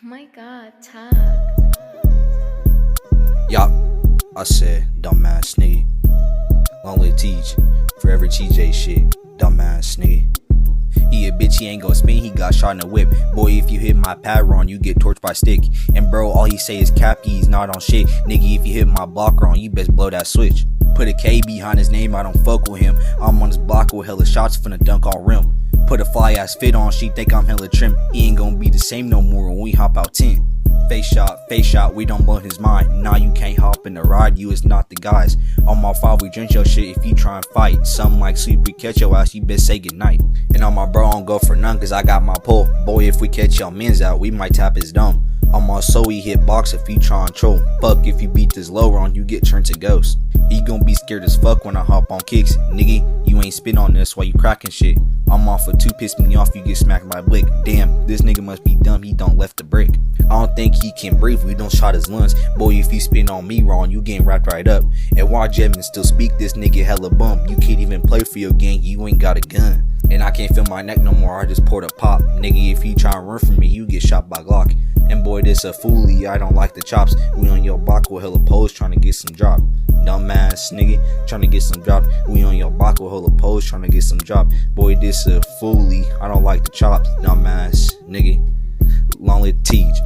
My God, talk. Yup, I said, dumbass nigga. Long live Teach, forever TJ shit, dumbass nigga. He a bitch, he ain't gon' spin, he got shot in the whip. Boy, if you hit my pad wrong, you get torched by stick. And bro, all he say is cap, he's not on shit. Nigga, if you hit my block wrong, you best blow that switch. Put a K behind his name, I don't fuck with him. I'm on his block with hella shots, finna dunk on rim. Put a fly ass fit on, she think I'm hella trim. He ain't gon' be the same no more when we hop out 10. Face shot, we don't blow his mind. Nah, you can't hop in the ride, you is not the guys. On my 5, we drink your shit if you try and fight. Something like sleep, we catch your ass, you best say goodnight. And on my bro, I don't go for none, cause I got my pull. Boy, if we catch y'all mins out, we might tap his dome. On my soul, we hit box if you try and troll. Fuck, if you beat this low run, you get turned to ghost. He gon' be scared as fuck when I hop on kicks. Nigga, you ain't spit on this while you cracking shit. I'm off for 2, piss me off, you get smacked by a blick. Damn, this nigga must be dumb, he don't left the brick. I don't think he can breathe, we don't shot his lungs. Boy, if you spin on me wrong, you getting wrapped right up. And why Jevin still speak, this nigga hella bum. You can't even play for your gang, you ain't got a gun. And I can't feel my neck no more, I just poured a pop. Nigga, if you try and run from me, you get shot by Glock. And boy, this a foolie, I don't like the chops. We on your block with hella pose, trying to get some drop. Dumbass nigga, trying to get some drop. We on your block with hella pose, trying to get some drop. Boy, this a foolie, I don't like the chops. Dumbass nigga, long live Teach.